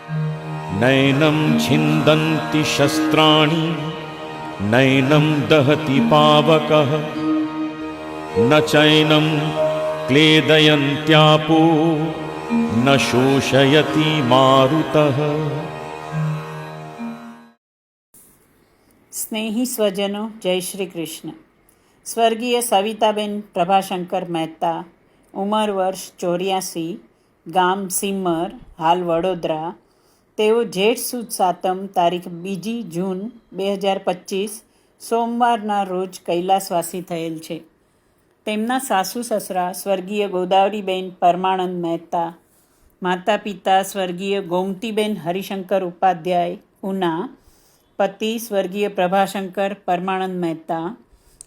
नैनं छिन्दन्ति शस्त्राणि नैनं दहति पावकः न चैनं क्लेदयन्त्यापो न शोषयति मारुतः। સ્નેહી સ્વજનો, જય શ્રી કૃષ્ણ. સ્વર્ગીય સવિતાબેન પ્રભાશંકર મહેતા, ઉંમર વર્ષ 84, ગામ સિમર, હાલ વડોદરા. તેઓ જેઠ સુદ સાતમ તારીખ 2 જૂન 2025 સોમવારના રોજ કૈલાસવાસી થયેલ છે. તેમના સાસુ સસરા સ્વર્ગીય ગોદાવરીબેન પરમાનંદ મહેતા, માતા પિતા સ્વર્ગીય ગોમતીબેન હરિશંકર ઉપાધ્યાય ઉના, પતિ સ્વર્ગીય પ્રભાશંકર પરમાનંદ મહેતા,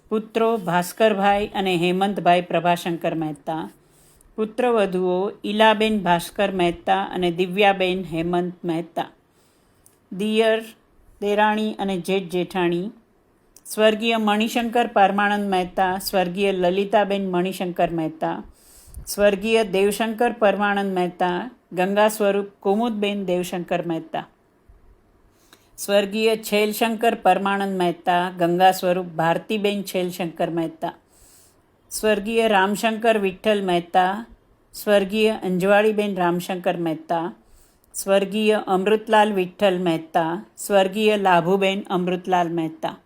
પુત્રો ભાસ્કરભાઈ અને હેમંતભાઈ પ્રભાશંકર મહેતા, પુત્રવધુઓ ઈલાબેન ભાસ્કર મહેતા અને દિવ્યાબેન હેમંત મહેતા, દિયર, દેરાણી અને જેઠ જેઠાણી સ્વર્ગીય મણિશંકર પરમાનંદ મહેતા, સ્વર્ગીય લલિતાબેન મણિશંકર મહેતા, સ્વર્ગીય દેવશંકર પરમાનંદ મહેતા, ગંગા સ્વરૂપ કુમુદબેન દેવશંકર મહેતા, સ્વર્ગીય છેલશંકર પરમાનંદ મહેતા, ગંગા સ્વરૂપ ભારતીબેન છેલશંકર મહેતા, સ્વર્ગીય રામશંકર વિઠ્ઠલ મહેતા, સ્વર્ગીય અંજવાળીબેન રામશંકર મહેતા, સ્વર્ગીય અમૃતલાલ વિઠ્ઠલ મહેતા, સ્વર્ગીય લાભુબેન અમૃતલાલ મહેતા,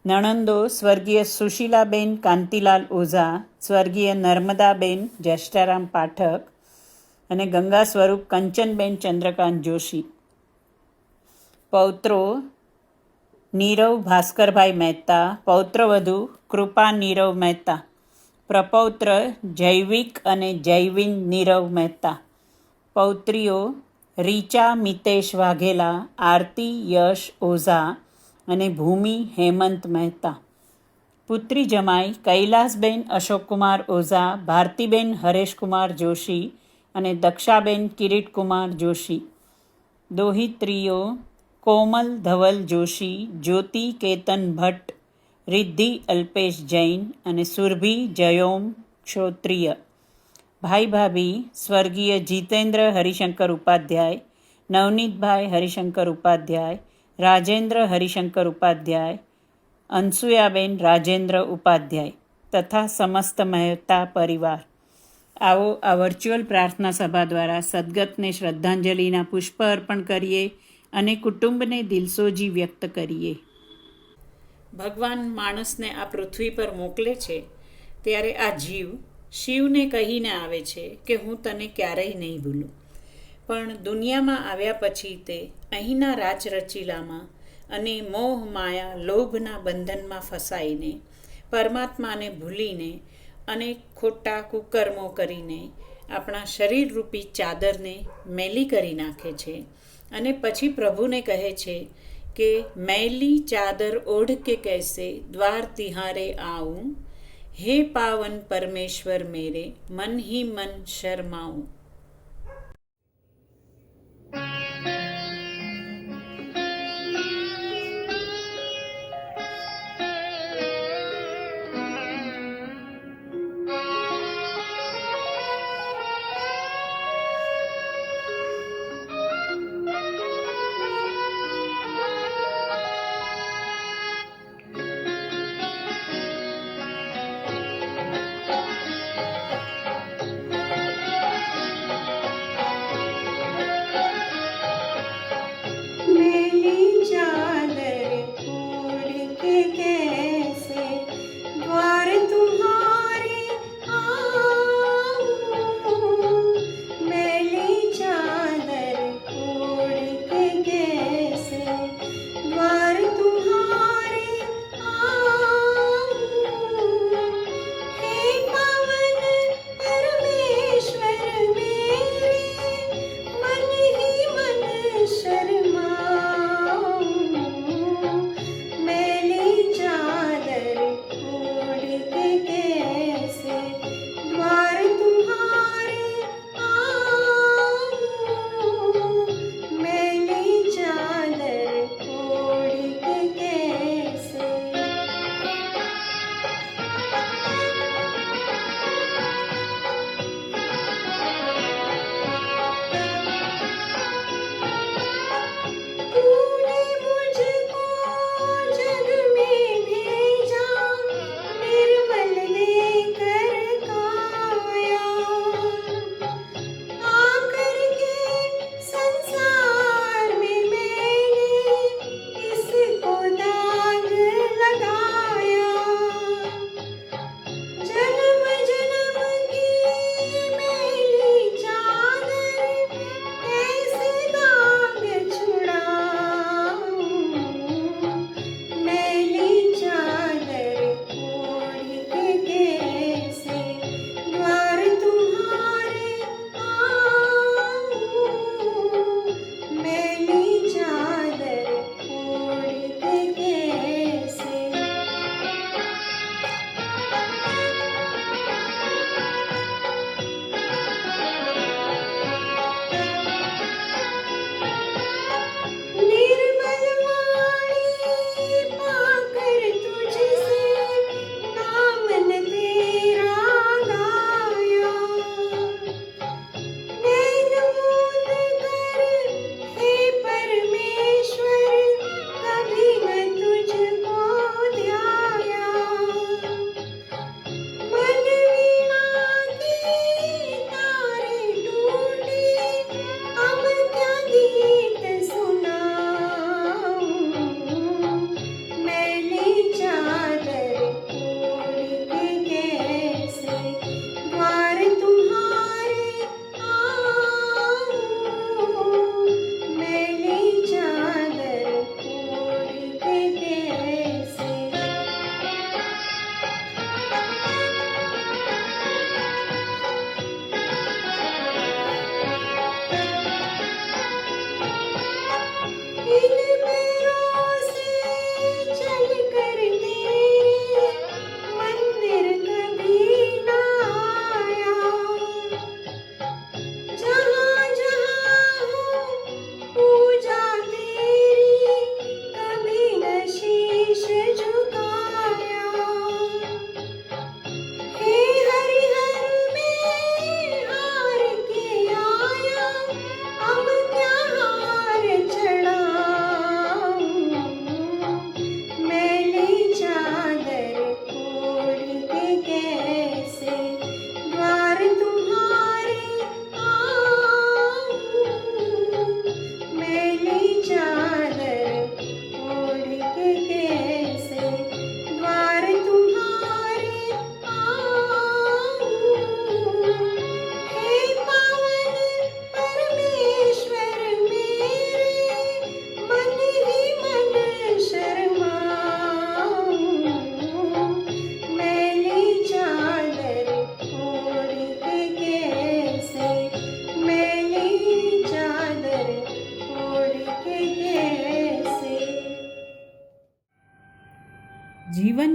નણંદો સ્વર્ગીય સુશીલાબેન કાંતિલાલ ઓઝા, સ્વર્ગીય નર્મદાબેન જ્યેષ્ઠારામ પાઠક અને ગંગા સ્વરૂપ કંચનબેન ચંદ્રકાંત જોશી, પૌત્રો નીરવ ભાસ્કરભાઈ મહેતા, પૌત્રવધુ કૃપા નીરવ મહેતા, પ્રપૌત્ર જૈવિક અને જૈવિન નીરવ મહેતા, પૌત્રીઓ રીચા મિતેશ વાઘેલા, આરતી યશ ઓઝા અને ભૂમિ હેમંત મહેતા, પુત્રી જમાઈ કૈલાસબેન અશોકકુમાર ઓઝા, ભારતીબેન હરેશકુમાર જોશી અને દક્ષાબેન કિરીટકુમાર જોશી, દોહિત્રીઓ કોમલ ધવલ જોશી, જ્યોતિ કેતન ભટ્ટ, રિદ્ધિ અલ્પેશ જૈન અને સુરભી જયોમ ક્ષોત્રિય, ભાઈ ભાભી સ્વર્ગીય જીતેન્દ્ર હરિશંકર ઉપાધ્યાય, નવનીતભાઈ હરિશંકર ઉપાધ્યાય, રાજેન્દ્ર હરિશંકર ઉપાધ્યાય, અનસુયાબેન રાજેન્દ્ર ઉપાધ્યાય તથા સમસ્ત મહેતા પરિવાર. આવો આ વર્ચ્યુઅલ પ્રાર્થના સભા દ્વારા સદગતને શ્રદ્ધાંજલિના પુષ્પ અર્પણ કરીએ અને કુટુંબને દિલસોજી વ્યક્ત કરીએ. ભગવાન માણસને આ પૃથ્વી પર મોકલે છે ત્યારે આ જીવ શિવને કહીને આવે છે કે હું તને ક્યારેય નહીં ભૂલું. પણ દુનિયામાં આવ્યા પછી તે અહીંના રાચરચીલામાં અને મોહ માયા લોભના બંધનમાં ફસાઈને પરમાત્માને ભૂલીને અને ખોટા કુકર્મો કરીને આપણા શરીરરૂપી ચાદરને મેલી કરી નાખે છે અને પછી પ્રભુને કહે છે કે मैली चादर ओढ़ के कैसे द्वार तिहारे आऊं, हे पावन परमेश्वर मेरे मन ही मन शर्माऊं.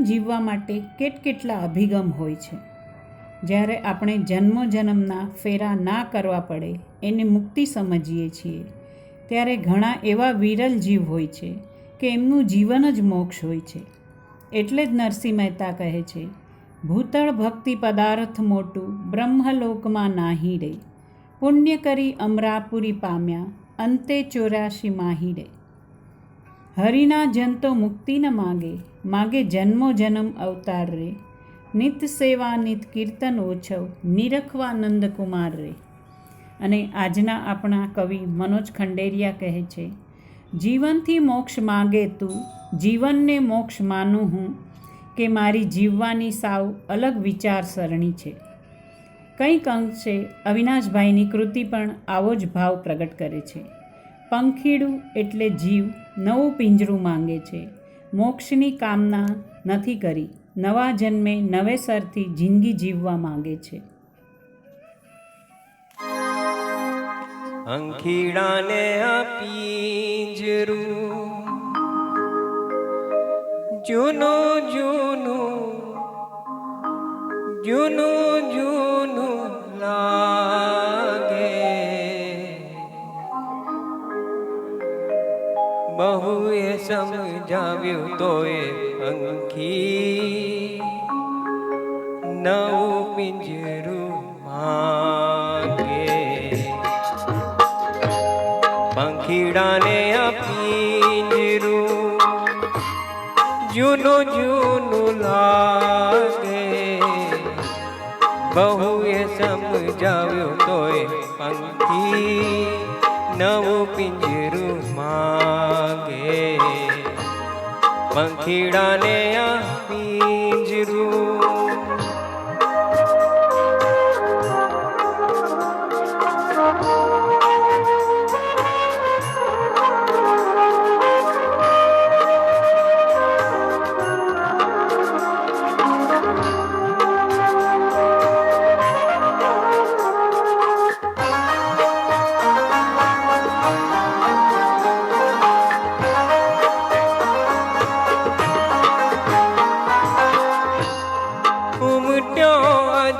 જીવવા માટે કેટલા અભિગમ હોય છે. જ્યારે આપણે જન્મોજન્મના ફેરા ના કરવા પડે એને મુક્તિ સમજીએ છીએ, ત્યારે ઘણા એવા વિરલ જીવ હોય છે કે એમનું જીવન જ મોક્ષ હોય છે. એટલે જ નરસિંહ મહેતા કહે છે, ભૂતળ ભક્તિ પદાર્થ મોટું બ્રહ્મલોકમાં નાહી રે, પુણ્ય કરી અમરાપુરી પામ્યા અંતે 84 માહી રે. હરિના જન તો મુક્તિ ન માગે, માગે જન્મો જન્મ અવતાર રે, નિત સેવા નિત કીર્તન ઓછવ, નિરખવા નંદકુમાર રે. અને આજના આપણા કવિ મનોજ ખંડેરિયા કહે છે, જીવનથી મોક્ષ માગે તું, જીવનને મોક્ષ માનું હું, કે મારી જીવવાની સાવ અલગ વિચારસરણી છે. કંઈક અંશે અવિનાશભાઈની કૃતિ પણ આવો જ ભાવ પ્રગટ કરે છે. પંખીડું એટલે જીવ નવું પિંજરું માંગે છે, મોક્ષની કામના નથી કરી, નવા જન્મે નવેસરથી જિંદગી જીવવા માંગે છે. પંખીડાને આ પિંજરું જૂનું જૂનું જૂનું જૂનું લાગે, બહુએ સમજાવ્યું તોય પંખી નવું પિંજરું માંગે. પંખીડાને આ પિંજરું જૂનું જૂનું લાગે, બહુએ સમજાવ્યું તોય પંખી નવું પિંજરું માંગે. પંખીડાને આ પિંજરું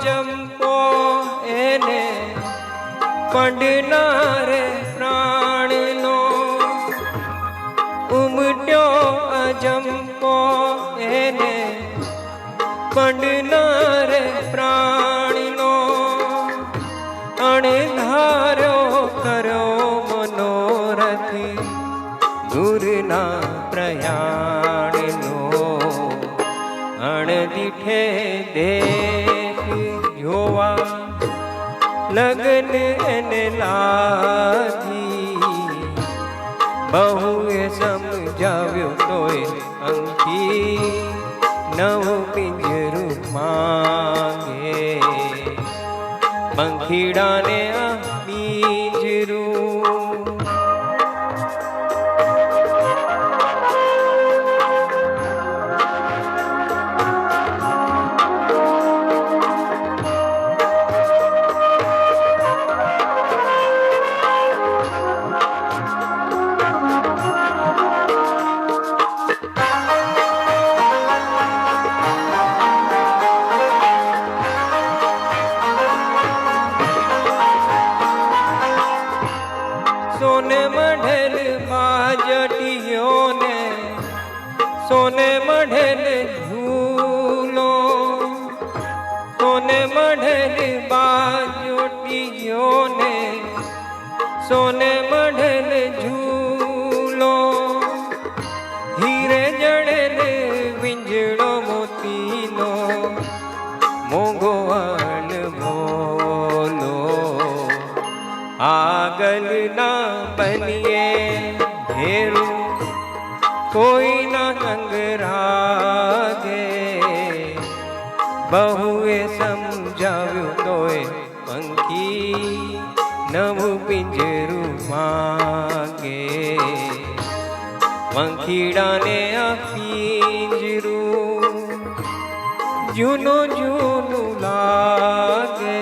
જંપો એને પડનારે પ્રાણનો, ઉમટ્યો અજંપો એને પડનારે પ્રાણનો, અણધાર્યો કર્યો મનોરથી દૂરના પ્રયાણનો, અણદીઠે દેખ જોવા લગન એને લાગી, બહુએ સમજાવ્યો તોય પંખી નવું પિંજરું માંગે. પંખીડાને આ પિંજરું સોને મઢેલ બાજટીઓને, સોને મઢેલ ઝૂલો, સોને મઢેલ બાજટીઓને, સોને મઢેલ ઝૂલો, હીરે જડેલ વિંજળો મોતીનો, મોંઘો વાલ ભોલો, આગલના બનીએ ઘેરું કોઈના સંગ રાગે, બહુએ સમજાવ્યું તોય પંખી નવું પિંજરું માંગે. પંખીડાને આ પિંજરું જૂનું જૂનું લાગે,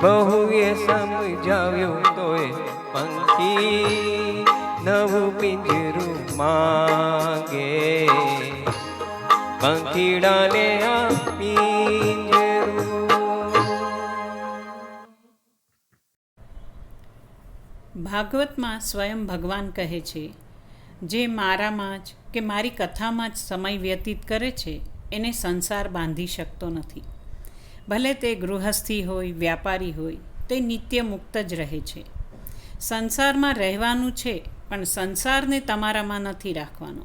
બહુએ સમજાવ્યું તોય પંખી નવું પિંજરું માંગે. પંખીડાને આ પિંજરું. ભાગવતમાં સ્વયં ભગવાન કહે છે, જે મારામાં જ કે મારી કથામાં જ સમય વ્યતીત કરે છે એને સંસાર બાંધી શકતો નથી. ભલે તે ગૃહસ્થી હોય, વ્યાપારી હોય, તે નિત્ય મુક્ત જ રહે છે. સંસારમાં રહેવાનું છે, પણ સંસારને તમારામાં નથી રાખવાનો.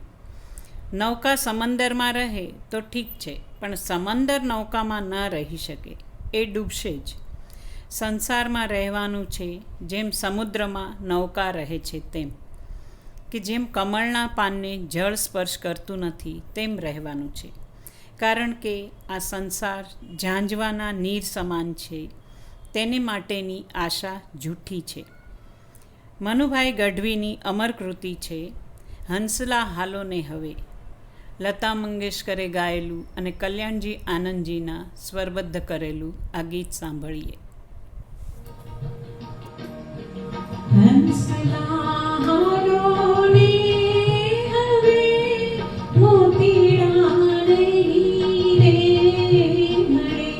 નૌકા સમંદરમાં રહે તો ઠીક છે, પણ સમંદર નૌકામાં ન રહી શકે, એ ડૂબશે જ. સંસારમાં રહેવાનું છે જેમ સમુદ્રમાં નૌકા રહે છે તેમ, કે જેમ કમળના પાનને જળ સ્પર્શ કરતું નથી તેમ રહેવાનું છે. કારણ કે આ સંસાર ઝાંઝવાના નીર સમાન છે, તેને માટેની આશા જૂઠી છે. મનુભાઈ ગઢવીની અમર કૃતિ છે હંસલા હાલોને હવે. લતા મંગેશકરે ગાયેલું અને કલ્યાણજી આનંદજીના સ્વરબદ્ધ કરેલું આ ગીત સાંભળીએ. હંસલા હાલોને હવે મોતીડા નહીં રે મળે.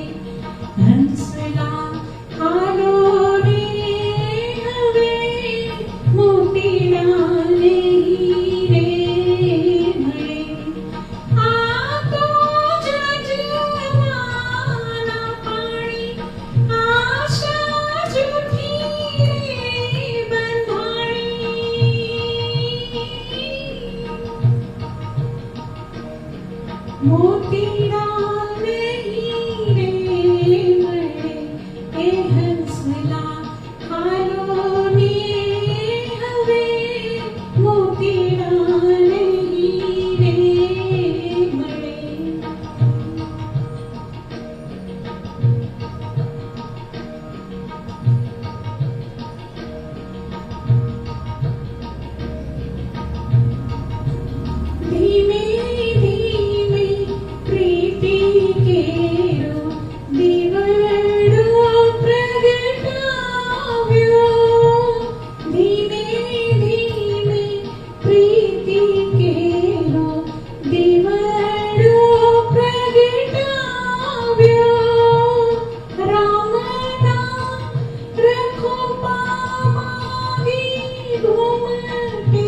હંસલા હાલોને હવે મોતીડા નહીં રે મળે. આ તો જજવાના પાણી આશા જૂઠી મોતીડા નહીં રે મળે. એ હંસલા હાલોને હવે મોતીડા નહીં રે મળે. ધીમે ધીમે પ્રીતિ કેરો દીવડો પ્રગટાવ્યો. ધીમે ધીમે પ્રીતિ કેરો દીવડો પ્રગટાવ્યો. રામના રખોપામાં ઘૂમટે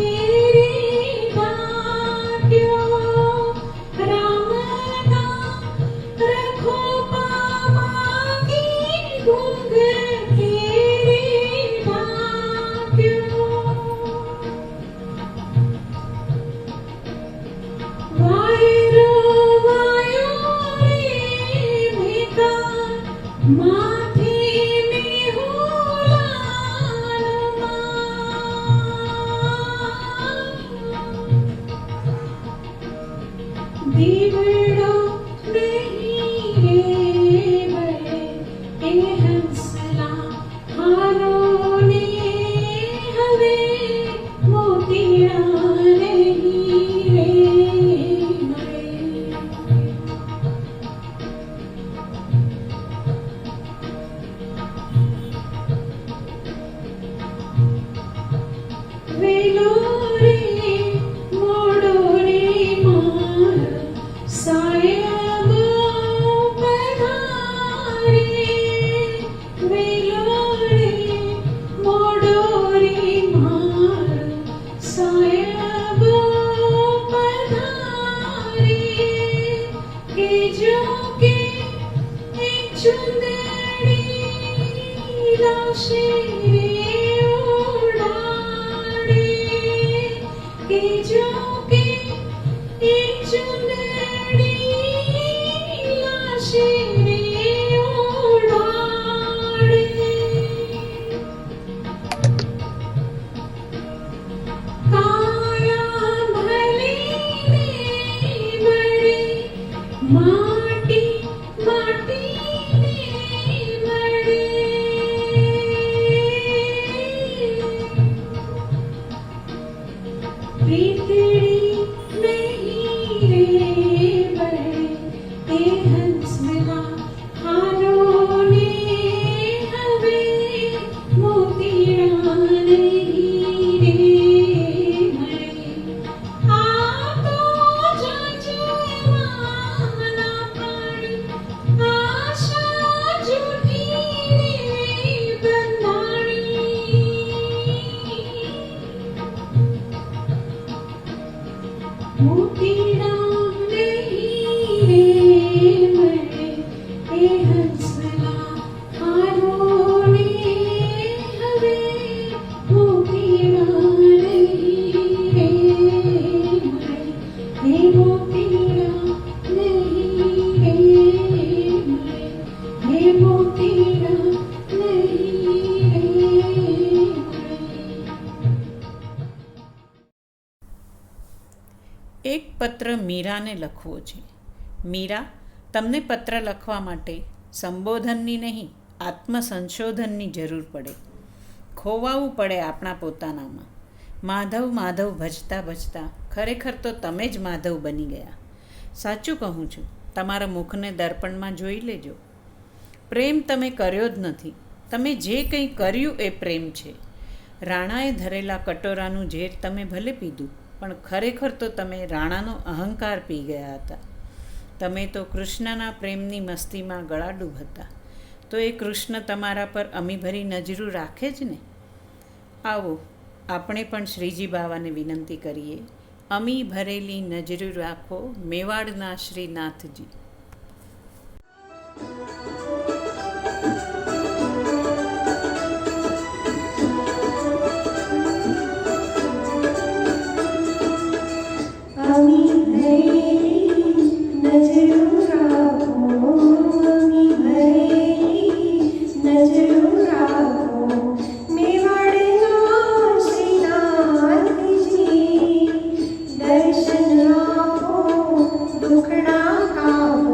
માથે દીવડો નહીં રે મળે. એ હંસલા હાલોને હવે મોતીડા નહીં રે મળે. વેલો રે મોડો રે મારો સાયબ પધારે. વેલો રે મોડો રે મારો સાયબ પધારે. કેજો કે એક ચુંદડી લાશે કેજો કે એક ચુંદડી લાશે રે ઓઢાડે. કાયા ભલે ને મળે, માટી માટી ને મળે. પ્રીતડી નહીં રે મળે. એ હંસલા હાલોને હવે મોતીડા નહીં રે મળે. આ તો જજવાના એક પત્ર મીરાને લખવો છે. મીરા, તમને પત્ર લખવા માટે સંબોધનની નહીં, આત્મસંશોધનની જરૂર પડે. ખોવાવું પડે આપણા પોતાનામાં. માધવ માધવ ભજતા ભજતા ખરેખર તો તમે જ માધવ બની ગયા. સાચું કહું છું, તમારા મુખને દર્પણમાં જોઈ લેજો. પ્રેમ તમે કર્યો જ નથી. તમે જે કંઈ કર્યું એ પ્રેમ છે. રાણાએ ધરેલા કટોરાનું ઝેર તમે ભલે પીધું, પણ ખરેખર તો તમે રાણાનો અહંકાર પી ગયા હતા. તમે તો કૃષ્ણના પ્રેમની મસ્તીમાં ગળાડૂબ હતા. તો એ કૃષ્ણ તમારા પર અમીભરી નજરું રાખે જ ને. આવો, આપણે પણ શ્રીજી બાવાને વિનંતી કરીએ, અમી ભરેલી નજરું રાખો મેવાડના શ્રીનાથજી. अमी भरेली नजरों राखो, अमी भरेली नजरों राखो मेवाड़ना श्रीनाथजी. दर्शन आपो दुखड़ा कापो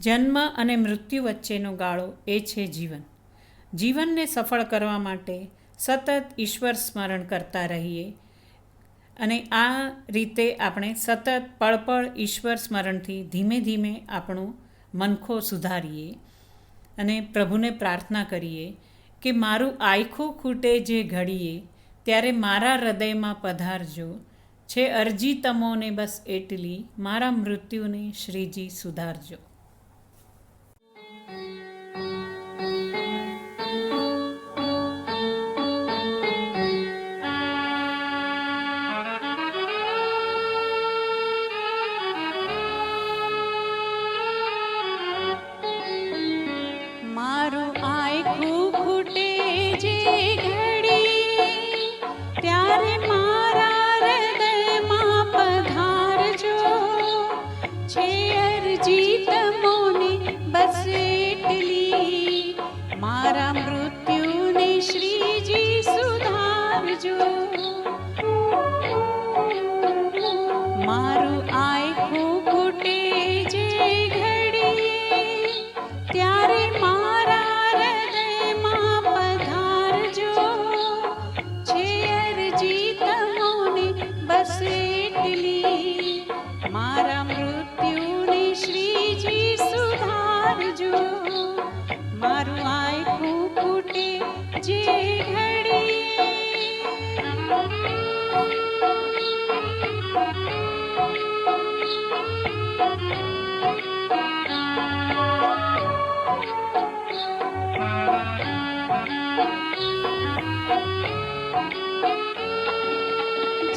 જન્મ અને મૃત્યુ વચ્ચેનો ગાળો એ છે જીવન. જીવનને સફળ કરવા માટે સતત ઈશ્વર સ્મરણ કરતા રહીએ અને આ રીતે આપણે સતત પળ ઈશ્વર સ્મરણથી ધીમે ધીમે આપણું મનખો સુધારીએ અને પ્રભુને પ્રાર્થના કરીએ કે મારું આયખું ખૂટે જે ઘડીએ ત્યારે મારા હૃદયમાં પધારજો. છે અરજી તમોને બસ એટલી, મારા મૃત્યુને શ્રીજી સુધારજો. મારું આયખું ખૂટે જે ઘડી ત્યારે મારા હૃદયમાં પધારજો. છે અરજી તમોને બસ એટલી, મારા મૃત્યુને શ્રીજી સુધારજો. મારું આયખું ખૂટે જે ઘડીએ ત્યારે મારા હૃદયમાં પધારજો. છે અરજી તમોને બસ એટલી, મારા મૃત્યુને શ્રીજી સુધારજો. મારું આયખું ખૂટે જે ઘડીએ.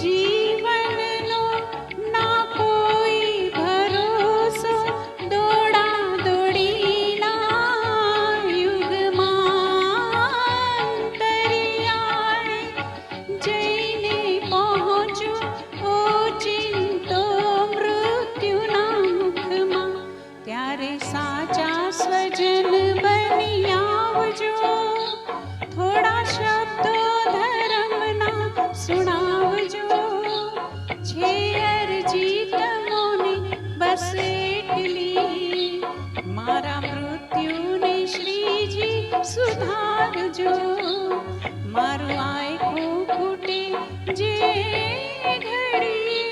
જીવનનો ના કોઈ ભરોસો દોડા દોડીના યુગમાં અંતરિયાળે જઈને પહોંચું ઓચિંતો મૃત્યુના મુખમાં. ત્યારે સાચા સ્વજન બની આવજો, થોડા શબ્દો ધર્મના સુણાવજો. છે અરજી તમોને બસ એટલી, મારા મૃત્યુને શ્રીજી સુધારજો. મારું આયખું ખૂટે જે ઘડીએ.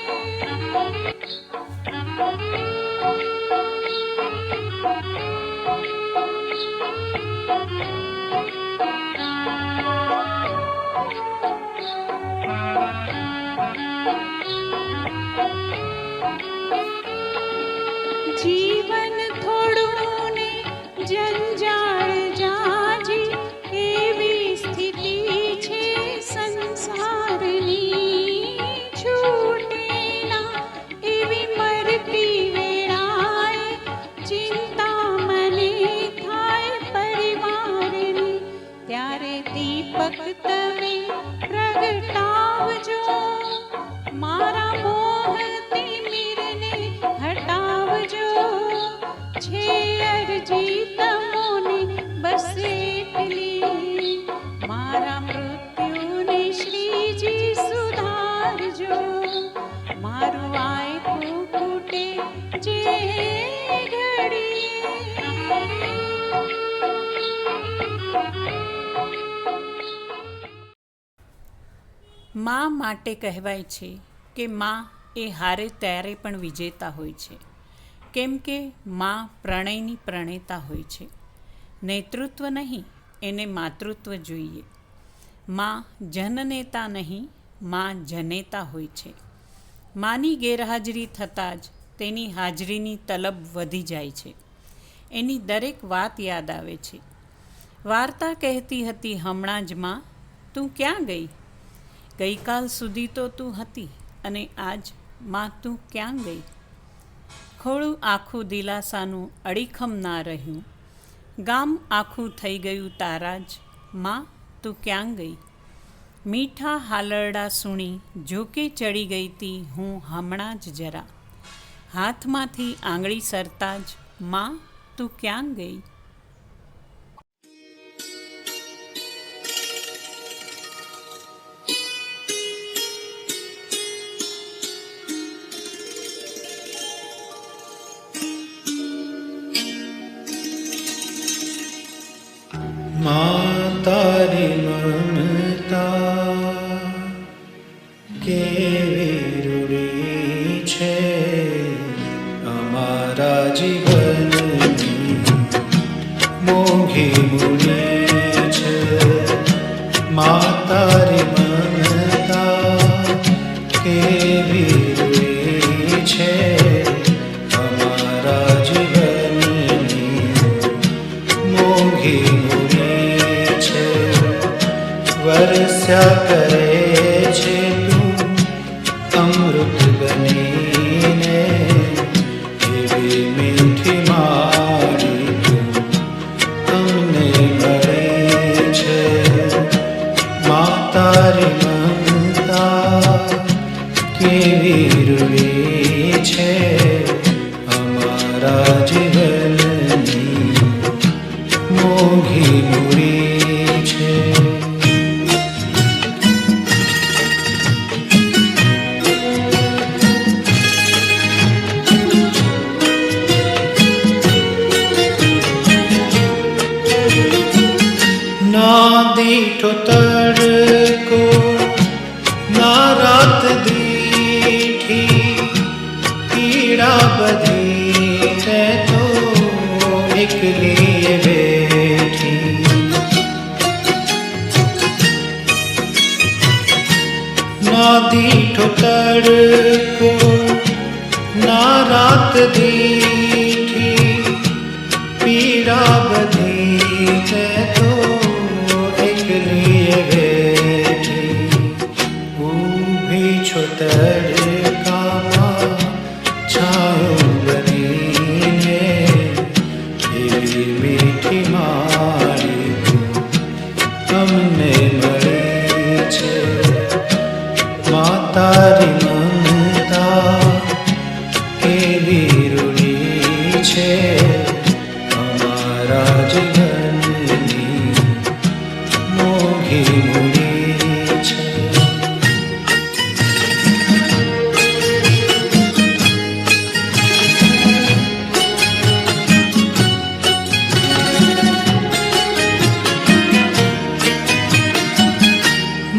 જીવન થોડું ને જંજાળ જાજી એવી સ્થિતિ છે સંસારની. છૂટે ના એવી મરતી વેળાએ ચિંતા મને થાય પરિવારની. ત્યારે દીપક તમે પ્રગટાવજો, મારા મોહતી મીરને હટાવજો. છે અરજી તમોને બસ એટલી, મારા મૃત્યુને શ્રીજી સુધારજો. મારું આયખું ખૂટે જે ઘડીએ. મા માટે કહેવાય છે કે મા એ હારે ત્યારે પણ વિજેતા હોય છે, કેમ કે મા પ્રણયની પ્રણેતા હોય છે. નેતૃત્વ નહીં, એને માતૃત્વ જોઈએ. મા જનનેતા નહીં, મા જનેતા હોય છે. માની ગેરહાજરી થતાં જ તેની હાજરીની તલબ વધી જાય છે. એની દરેક વાત યાદ આવે છે. વાર્તા કહેતી હતી હમણાં જ, માં તું ક્યાં ગઈ? ગઈકાલ સુધી તો તું હતી અને આજ માં તું ક્યાં ગઈ? ખોળું આખું દિલાસાનું અડીખમ ના રહ્યું, ગામ આખું થઈ ગયું તારા જ, માં તું ક્યાં ગઈ? મીઠા હાલરડા સૂણી જોકે ચડી ગઈ તી હું હમણાં જ જરા, હાથમાંથી આંગળી સરતા જ, માં તું ક્યાં ગઈ? મારા જીવનની મોંઘી મૂડી છે. માતારી મમતા કેવી રૂડી છે. અમારા જીવનની મોંઘી મૂડી છે. વરસ્યા કરે છે તું અમૃત બનીને. એવી મીઠી મારી તું અમને મળે છે. માતારી મમતા કેવી રૂડી છે. અમારા જીવનની મોંઘી મૂડી છે. ના દીઠો તડકો ના રાત દીઠી પીડા બધી તે તો એકલી બેઠી. ના દીઠો તડકો ના રાત દીઠી પીડા બધી તે તો એકલી બેઠી. ઊભી છો તડકામાં છાયો બનીને. એવી મીઠી મારી તું અમને મળે છે. માતારી મમતા કેવી રૂડી છે. અમારા જીવનની મોંઘી મૂડી છે.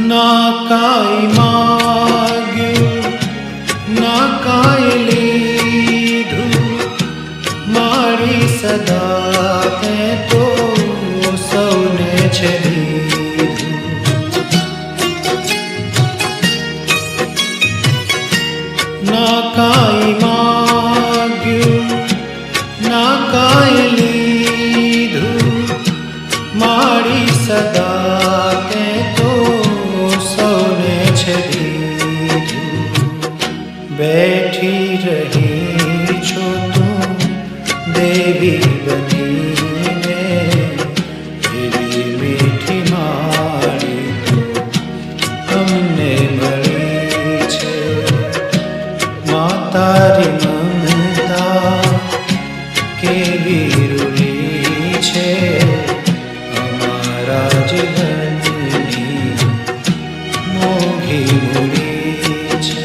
ના કાંઈ માગ્યું ના કાંઈ લીધું. મારી સદા તે તો સૌને છે દીધું. ના કાંઈ માગ્યું ના કાંઈ લીધું. મારી સદા તે તો સૌને છે દીધું. બેઠી રહી છો તું દેવી બનીને. એવી મીઠી મારી તું અમને મળી છે. માતારી મમતા કેવી રૂડી છે. અમારા જીવનની મોંઘી મૂડી છે.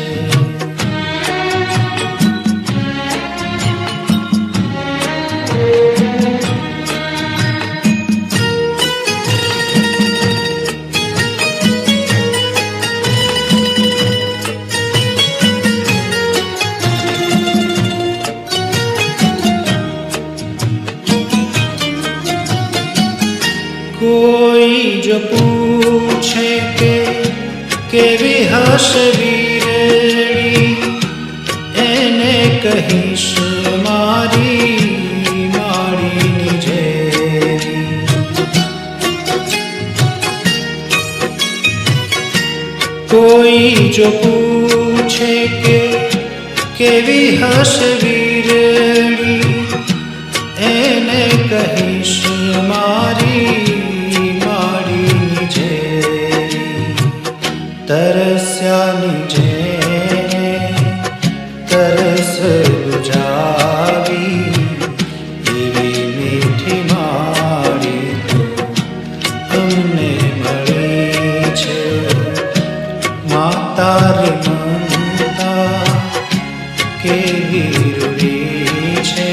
કોઈ જો પૂછે કે કેવી હશે વીરડી. એને કહીશ મારી માળીની જેવી. કોઈ જો પૂછે કે કેવી હશે વીરડી. એને કહીશ મારી માળીની જેવી. તરસ્યાની જેને તરસ બુજાવી. એવી મીઠી માળી તું અમને મળી છે. માતારી મમતા કેવી રૂડી છે.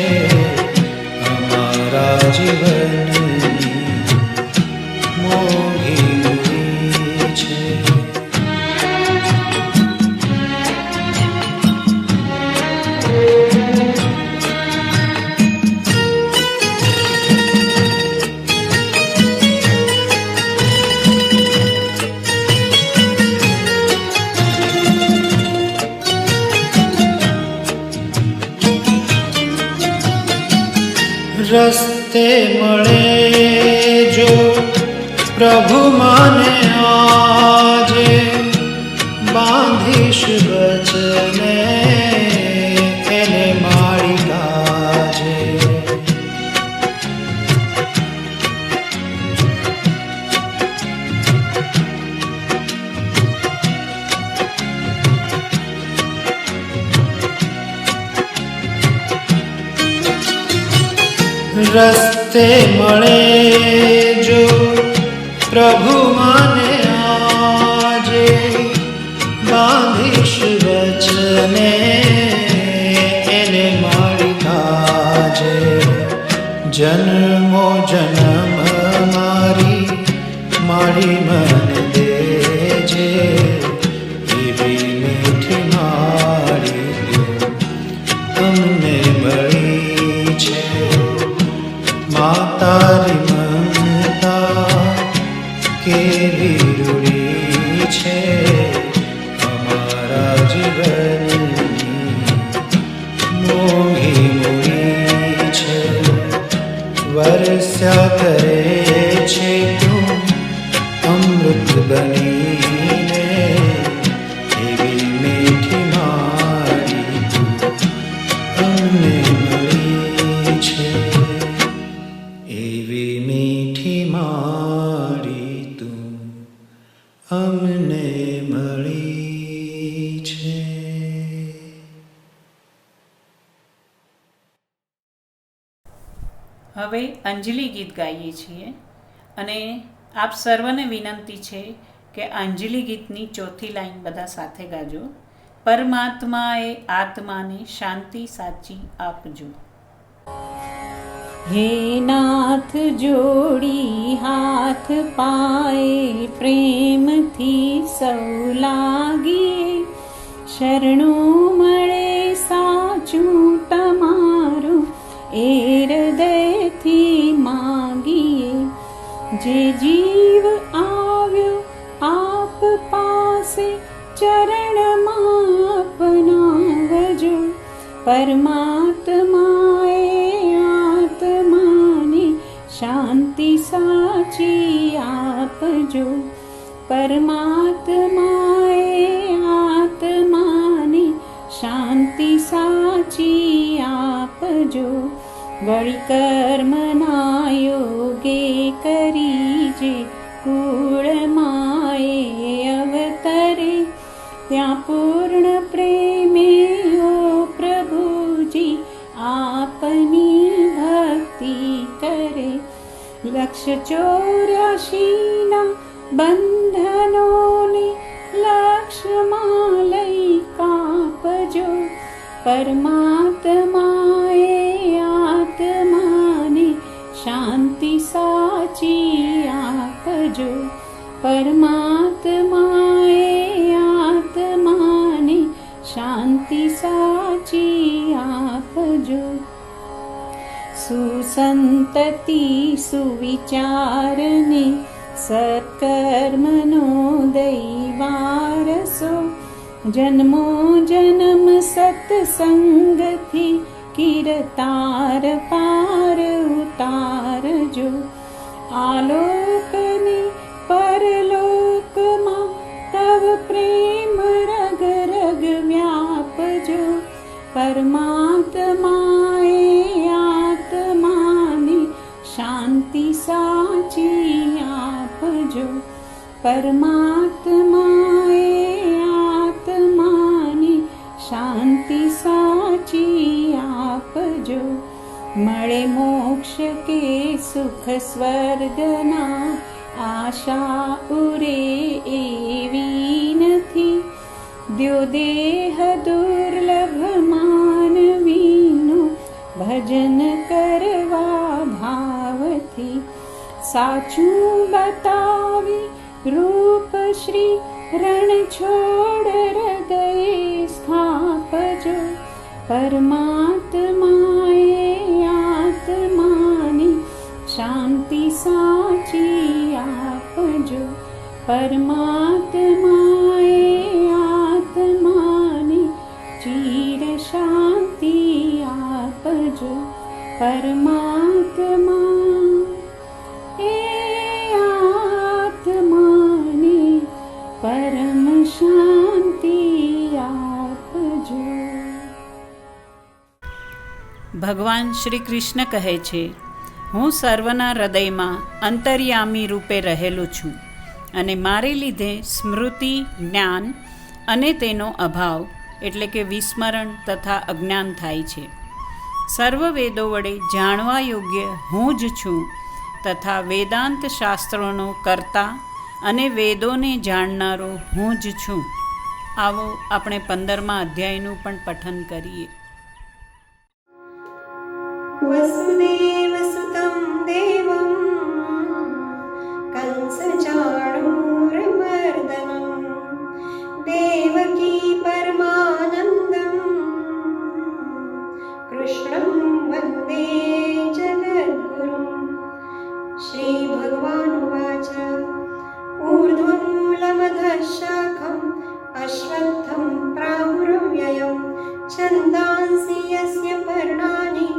રસ્તે મળે જો પ્રભુ માને આજે, બાંધીશ વચને એને મારી કાજે. રસ્તે મળે જો પ્રભુ માને આજે, બાંધીશ વચને એને મારી કાજે. જન્મો જન્મ મારી મન દેજે, એવી મીઠી મારી અમને મળી છે. માતારી મમતા કેવી રૂડી છે, અમારા જીવનની મોંઘી મૂડી છે. વરસ્યા કરે છે તું અમૃત બનીને, એવી મીઠી મારી અમને મળી છે. એવી મીઠી મારી તું અમને મળી છે. હવે અંજલિ ગીત ગાઈએ છીએ અને આપ સર્વને વિનંતી છે કે અંજલિ ગીતની ચોથી લાઈન બધા સાથે ગાજો. પરમાત્માએ આત્માને શાંતિ સાચી આપજો. હે નાથ જોડી હાથ પાએ પ્રેમથી સૌ લાગીએ, શરણું મળે સાચું તમારું એ હૃદયથી માગીએ. જે જીવ આવ્યો આપ પાસે ચરણમાં અપનાવજો, પરમાત્માએ આત્માને શાંતિ સાચી આપજો. પરમાત્માએ આત્માને શાંતિ સાચી આપજો. વળી કર્મના યોગે કરી જે કુળમાએ અવતરે, ત્યાં પૂર્ણ પ્રેમે ઓ પ્રભુજી આપની ભક્તિ કરે. 184 બંધનોને લક્ષ્યમાં લઈ કાપજો. પરમાત્માએ આત્માને શાંતિ સાચી આપજો. પરમાત્માએ આત્માને શાંતિ સાચી આપજો. સુસંતતિ સુવિચારને સત્કર્મનો દૈવારસો, જન્મો જન્મ સત્સંગથી કિરતાર પાર ઉતારજો. આલોકને પરલોકમાં તવ પ્રેમ રગ રગ વ્યાપજો. પરમાત્માએ આત્માને શાંતિ સાચી આપજો. પરમાત્માએ આત્માને શાંતિ સાચી આપજો. મળે મોક્ષ કે સુખ સ્વર્ગના આશા ઉરે એવી નથી, દ્યો દેહ દુર્લભ માનવીનું ભજન કરવા ભાવથી. સાચું બતાવી રૂપ શ્રી રણ છોડ હૃદયે સ્થાપજો. પરમાત્માએ આત્માને શાંતિ સાચી આપજો. પરમાત્માએ આત્માને ચિર શાંતિ આપજો. પરમાત્મા એ આત્માને પરમ શાંતિ આપજો. ભગવાન શ્રી કૃષ્ણ કહે છે, હું સર્વના હૃદયમાં અંતર્યામી રૂપે રહેલો છું અને મારે લીધે સ્મૃતિ, જ્ઞાન અને તેનો અભાવ એટલે કે વિસ્મરણ તથા અજ્ઞાન થાય છે. સર્વ વેદો વડે જાણવા યોગ્ય હું જ છું તથા વેદાંત શાસ્ત્રોનો કર્તા અને વેદોને જાણનારો હું જ છું. આવો આપણે 15મા અધ્યાયનું પણ પઠન કરીએ. वसुदेवसुतं देवं कंसचाणूरमर्दनं देवकी परमानन्दं कृष्णं वन्दे जगद्गुरुं. श्रीभगवानुवाच ऊर्ध्वमूलमधः शाखम् अश्वत्थं प्राहुरव्ययं छन्दांसि यस्य पर्णानि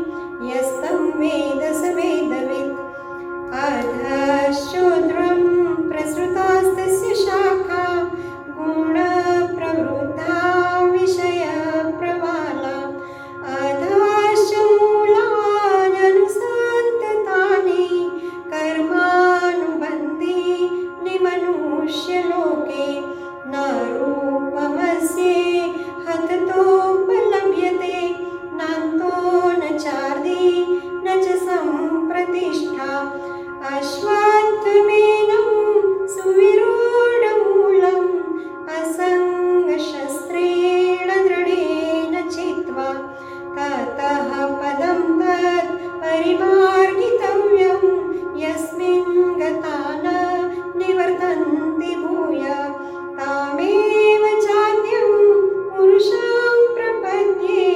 यस्तं वेद स वेदवित्. अधश्चोद्रं प्रसृतास्तस्य शाखा गुणप्रवृद्धा विषयप्रवाला. अधश्च मूलान्यनुसन्ततानि कर्मानुबन्धीनि मनुष्यलोके. न रूपमस्ये हततोपलभ्यते नान्तो न चार्दी न च सम्प्रतिष्ठा. अश्वत्थमेनं सुविरूढमूलम् असङ्गशस्त्रेण दृढेन चित्वा ततः पदं तत् परिमार्गितव्यं यस्मिन् गता न निवर्तन्ति भूय. तामेव चाद्यं पुरुषां प्रपद्ये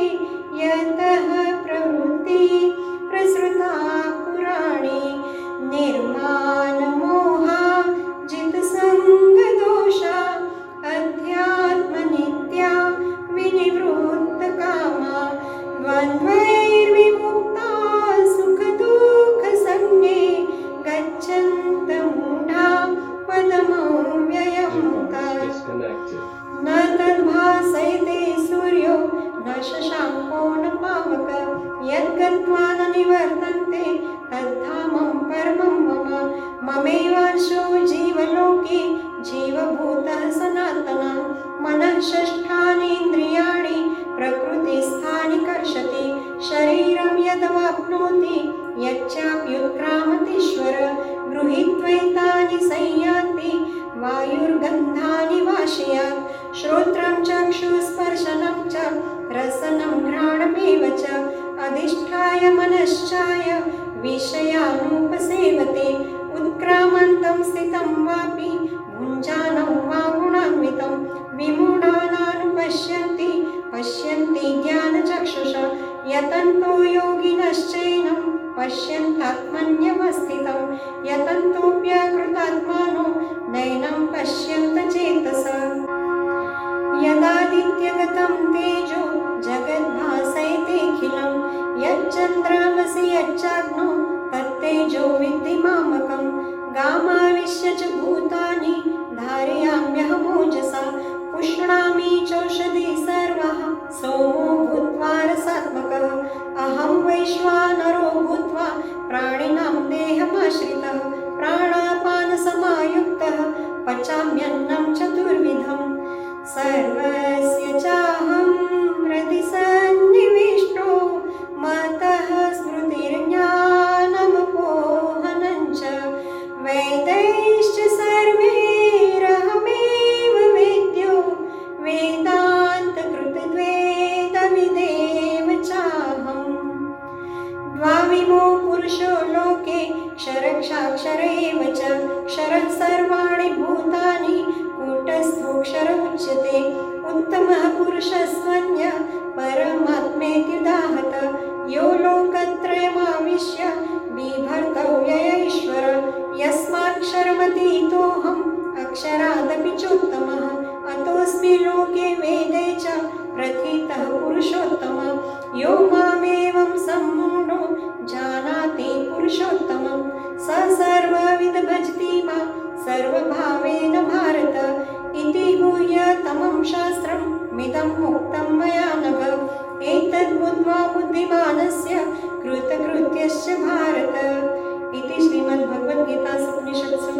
यतः प्रवृत्ति प्रसृता पुराणे. निर्मानमोहा जितसङ्गदोषा अध्यात्मनित्या विनिवृत्तकामा. द्वन्द्वैर्विमुक्ता सुखदुःखसंज्ञे गच्छन्तमूढा पदमव्ययं तत्. न तद्भासयते सूर्यो न शशाङ्को न पावक यद्गत्वा न निवर्तन्ते तद्धामं परमं मम. ममैवांशो जीवलोके जीवभूतः सनातनः. मनः षष्ठानीन्द्रियाणि प्रकृतिस्थानि कर्षति. शरीरं यदवाप्नोति यच्चाप्युत्क्रामतीश्वर. गृहीत्वैतानि संयान्ति वायुर्गन्धानि वाशयात्. श्रोत्रं चक्षुस्पर्शनं च रसनं घ्राणमेव च अधिष्ठाय मनश्चाय विषयानुपसेवते. उत्क्रामन्तं स्थितं वापि भुञ्जानं वा गुणान्वितं. विमूढानानुपश्यन्ति पश्यन्ति ज्ञानचक्षुषा. यतन्तो योगिनश्चैनं पश्यन्तात्मन्यवस्थितं. यतन्तोऽप्यकृतात्मानो नैनं पश्यन्त चेतसा. यदादित्यगतं तेजो जगद्भासयतेऽखिलं. यच्चन्द्रामसि यच्चाग्नौ तत्तेजो विद्धि मामकं. गामाविश्य च भूतानि धारयाम्यहमोजसा. पुष्णामि चौषधि सर्वः सोमो भूत्वा रसात्मकः. अहं वैश्वानरो भूत्वा प्राणिनां देहमाश्रितः. प्राणापानसमायुक्तः पचाम्यन्नं चतुर्विधम्. सर्वस्य चाहं हृदि सन्निविष्टो मतः स्मृतिर्ज्ञानमपोहनं च. वेदैश्च सर्वैरहमेव वेद्यो वेदान्तकृतद्वेदविदेव चाहम्. द्वाविमो पुरुषो लोके क्षरक्षाक्षर एव च. क्षरः सर्वाणि भूतानि कूटस्थोऽक्षर उच्यते. उत्तमः पुरुषस्त्वन्यः परमात्मेत्युदाहत. यो लोकत्रयमाविश्य बिभर्तव्यय ईश्वर. यस्माक्षरमतीतोऽहम् अक्षरादपि चोत्तमः. अतोऽस्मि लोके वेदे च प्रथितः पुरुषोत्तमः. यो मामेवं सम्मूढो स सर्वविद भजति मां सर्वभावेन भारत इति गुह्यतमं शास्त्रं मिदं मुक्तं मया नघ एतद्बुद्ध्वा बुद्धिमानस्य कृतकृत्यस्य भारत इति श्रीमद्भगवद्गीतासु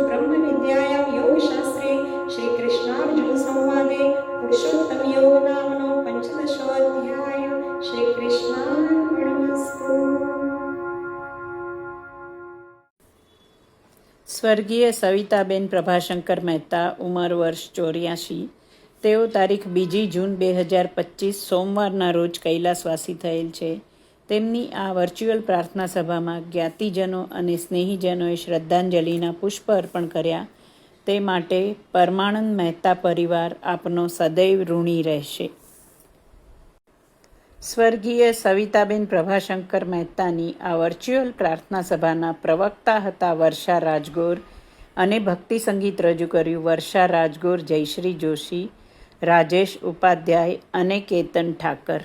ब्रह्मविद्यायां योगशास्त्रे श्रीकृष्णार्जुनसंवादे पुरुषोत्तमयोग नामनो 15. श्रीकृष्णार्पणमस्तु. સ્વર્ગીય સવિતાબેન પ્રભાશંકર મહેતા, ઉંમર વર્ષ 84. તેઓ તારીખ 2 જૂન 2025 સોમવારના રોજ કૈલાસવાસી થયેલ છે. તેમની આ વર્ચ્યુઅલ પ્રાર્થના સભામાં જ્ઞાતિજનો અને સ્નેહીજનોએ શ્રદ્ધાંજલિના પુષ્પ અર્પણ કર્યા. તે માટે પરમાનંદ મહેતા પરિવાર આપનો સદૈવ ઋણી રહેશે. સ્વર્ગીય સવિતાબેન પ્રભાશંકર મહેતાની આ વર્ચ્યુઅલ પ્રાર્થના સભાના પ્રવક્તા હતા વર્ષા રાજગોર અને ભક્તિ સંગીત રજૂ કર્યું વર્ષા રાજગોર, જયશ્રી જોશી, રાજેશ ઉપાધ્યાય અને કેતન ઠાકર.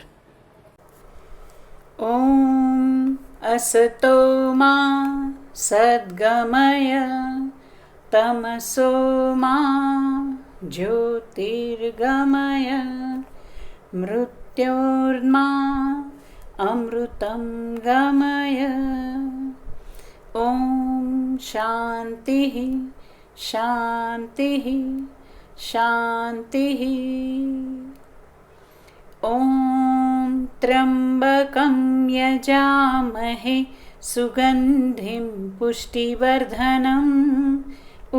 ઓમ અસતો મા સદ્ગમય તમસો મા જ્યોતિર્ગમય મૃત્યોર્મા અમૃતમ ગમય. ઓમ શાંતિ શાંતિ શાંતિ. ઓમ ત્ર્યંબકં યજામહે સુગંધિં પુષ્ટિવર્ધનં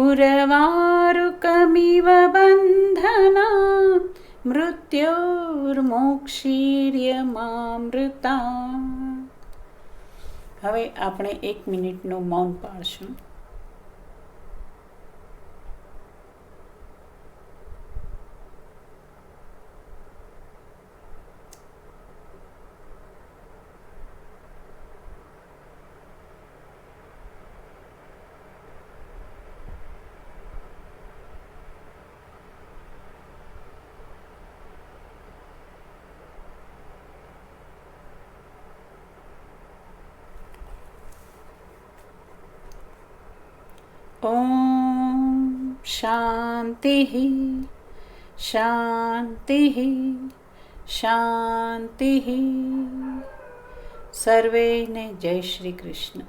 ઉર્વારુકમિવ બંધનાં મૃત્યોર્મોક્ષીર્યમામૃતા. હવે આપણે 1 મિનિટનું મૌન પાળશું. ઓમ શાંતિ શાંતિ શાંતિ. સર્વેને જય શ્રી કૃષ્ણ.